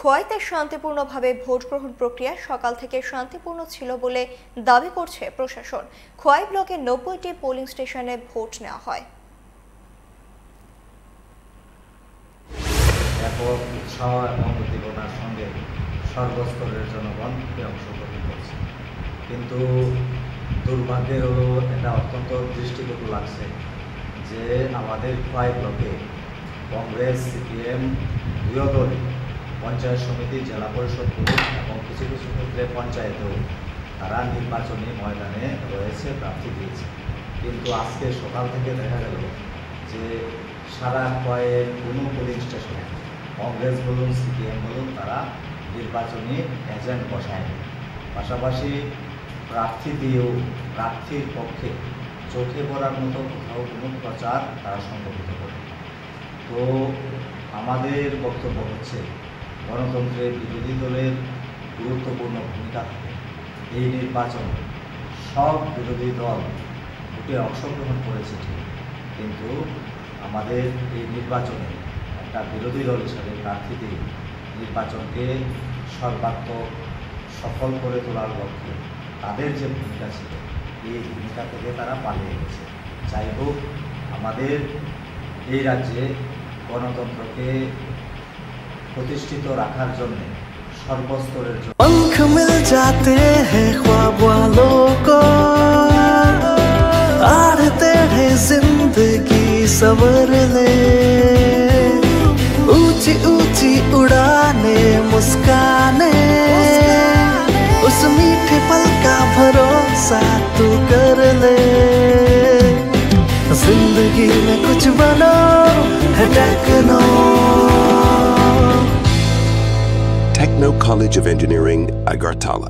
খোয়াইতে শান্তিপূর্ণভাবে ভোট গ্রহণ প্রক্রিয়া সকাল থেকে শান্তিপূর্ণ ছিল বলে দাবি করছে প্রশাসন। খোয়াই ব্লকে ৯০টি পোলিং স্টেশনে ভোট নেওয়া হয়। ব্যাপক উৎসাহ এবং উদ্দীপনার সঙ্গে সর্বস্তরের জনগণ অংশগ্রহণ করছে, কিন্তু দুর্ভাগ্যের হলো এটা অত্যন্ত দৃষ্টিকটু লাগছে যে আমাদের খোয়াই ব্লকে কংগ্রেস, সিপিএম দুই দল পঞ্চায়েত সমিতি, জেলা পরিষদ এবং কিছু কিছু ক্ষেত্রে পঞ্চায়েতেও তারা নির্বাচনী ময়দানে রয়েছে, প্রার্থী দিয়েছে। কিন্তু আজকে সকাল থেকে দেখা গেল যে সারা খোয়াইয়ের কোনো পোলিং স্টেশনে কংগ্রেস বলুন, সিপিএম বলুন, তারা নির্বাচনী এজেন্ট বসায়নি। পাশাপাশি প্রার্থী দিয়েও প্রার্থীর পক্ষে চোখে পড়ার মতো কোথাও কোনো প্রচার তারা সংগঠিত করে। তো আমাদের বক্তব্য হচ্ছে, গণতন্ত্রের বিরোধী দলের গুরুত্বপূর্ণ ভূমিকা থাকে। এই নির্বাচন সব বিরোধী দল ভোটে অংশগ্রহণ করেছে ঠিক, কিন্তু আমাদের এই নির্বাচনে একটা বিরোধী দল হিসাবে প্রার্থী দিয়ে নির্বাচনকে সর্বাত্মক সফল করে তোলার লক্ষ্যে তাদের যে ভূমিকা ছিল, এই ভূমিকা থেকে তারা পালিয়ে গেছে। যাই হোক, আমাদের এই রাজ্যে গণতন্ত্রকে প্রতিষ্ঠিত রাখার জন্য সর্বস্তরের জন্য पंख मिल जाते हैं ख्वाब वालों को, आड़ते हैं जिंदगी सवर ले, ऊंची ऊंची उड़ाने मुस्काने, उस मीठे पल का भरोसा तू कर ले। जिंदगी में कुछ बनो है Techno College of Engineering, Agartala.